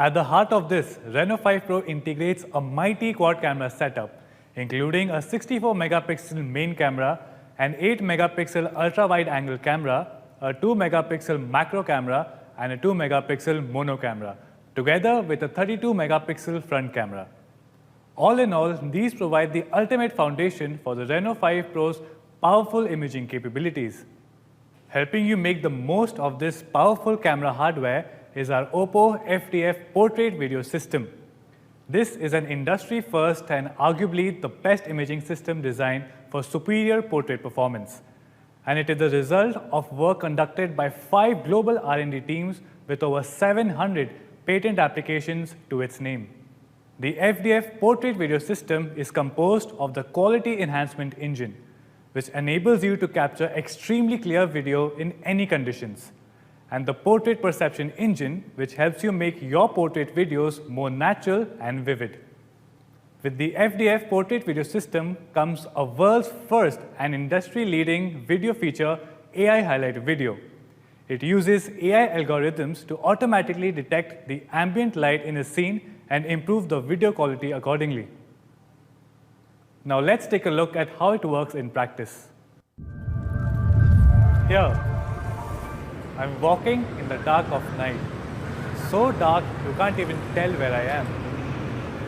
At the heart of this, Reno 5 Pro integrates a mighty quad camera setup, including a 64 megapixel main camera, an 8 megapixel ultra-wide angle camera, a 2 megapixel macro camera, and a 2 megapixel mono camera, together with a 32 megapixel front camera. All in all, these provide the ultimate foundation for the Reno 5 Pro's powerful imaging capabilities. Helping you make the most of this powerful camera hardware is our OPPO FDF portrait video system. This is an industry first and arguably the best imaging system designed for superior portrait performance. And it is the result of work conducted by 5 global R&D teams with over 700 patent applications to its name. The FDF portrait video system is composed of the Quality Enhancement Engine, which enables you to capture extremely clear video in any conditions, and the Portrait Perception Engine, which helps you make your portrait videos more natural and vivid. With the FDF portrait video system comes a world's first and industry-leading video feature, AI Highlight Video. It uses AI algorithms to automatically detect the ambient light in a scene and improve the video quality accordingly. Now let's take a look at how it works in practice. Here, I'm walking in the dark of night. So dark you can't even tell where I am.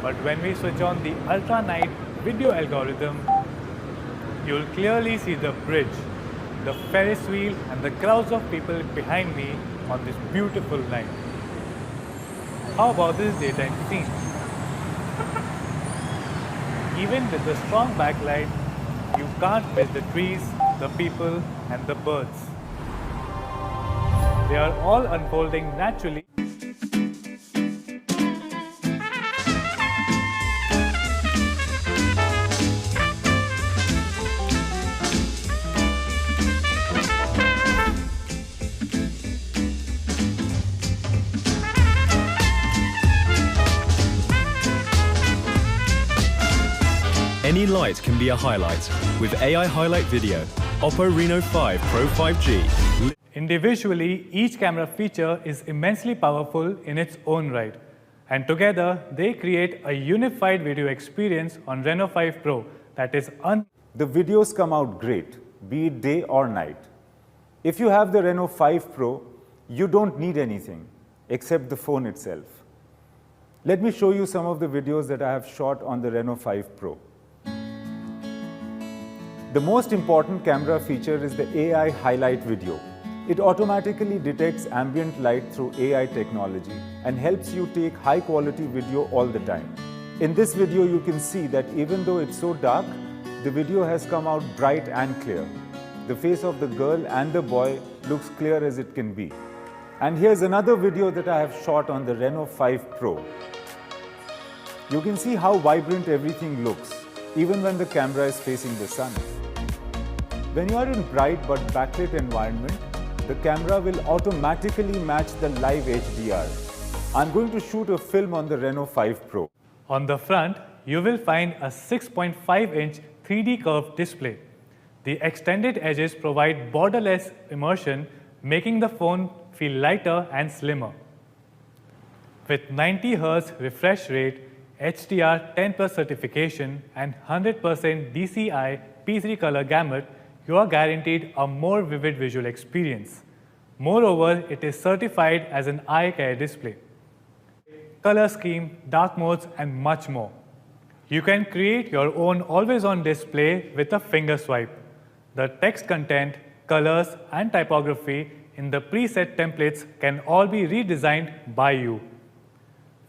But when we switch on the Ultra Night video algorithm, you'll clearly see the bridge, the Ferris wheel, and the crowds of people behind me on this beautiful night. How about this daytime scene? Even with the strong backlight, you can't miss the trees, the people, and the birds. They are all unfolding naturally. Any light can be a highlight with AI Highlight Video, OPPO Reno 5 Pro 5G. Individually, each camera feature is immensely powerful in its own right, and together they create a unified video experience on Reno 5 Pro that is The videos come out great, be it day or night. If you have the Reno 5 Pro, you don't need anything except the phone itself. Let me show you some of the videos that I have shot on the Reno 5 Pro. The most important camera feature is the AI Highlight Video. It automatically detects ambient light through AI technology and helps you take high-quality video all the time. In this video, you can see that even though it's so dark, the video has come out bright and clear. The face of the girl and the boy looks clear as it can be. And here's another video that I have shot on the Reno 5 Pro. You can see how vibrant everything looks, even when the camera is facing the sun. When you are in bright but backlit environment, the camera will automatically match the live HDR. I'm going to shoot a film on the Reno 5 Pro. On the front, you will find a 6.5-inch 3D curved display. The extended edges provide borderless immersion, making the phone feel lighter and slimmer. With 90 Hz refresh rate, HDR 10+ certification, and 100% DCI P3 color gamut, you are guaranteed a more vivid visual experience. Moreover, it is certified as an eye care display. Color scheme, dark modes, and much more. You can create your own always-on display with a finger swipe. The text content, colors, and typography in the preset templates can all be redesigned by you.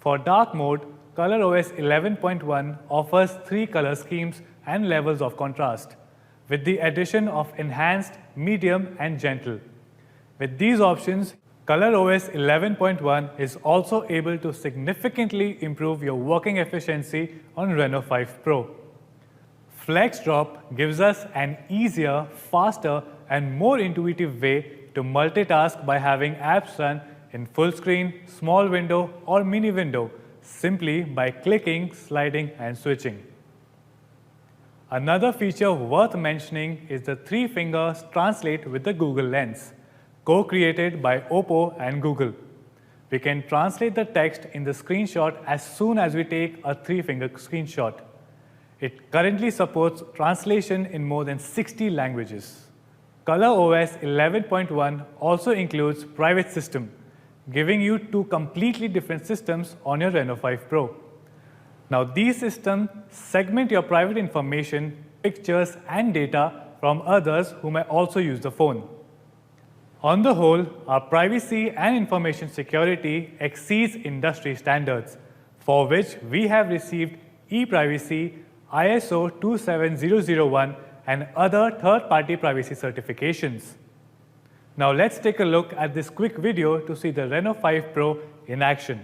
For dark mode, ColorOS 11.1 offers 3 color schemes and levels of contrast, with the addition of enhanced, medium, and gentle. With these options, ColorOS 11.1 is also able to significantly improve your working efficiency on Reno 5 Pro. FlexDrop gives us an easier, faster, and more intuitive way to multitask by having apps run in full screen, small window, or mini window, simply by clicking, sliding, and switching. Another feature worth mentioning is the 3-finger translate with the Google Lens, co-created by OPPO and Google. We can translate the text in the screenshot as soon as we take a 3-finger screenshot. It currently supports translation in more than 60 languages. ColorOS 11.1 also includes Private System, giving you 2 completely different systems on your Reno 5 Pro. Now, these systems segment your private information, pictures, and data from others who may also use the phone. On the whole, our privacy and information security exceeds industry standards, for which we have received ePrivacy, ISO 27001, and other third-party privacy certifications. Now let's take a look at this quick video to see the Reno 5 Pro in action.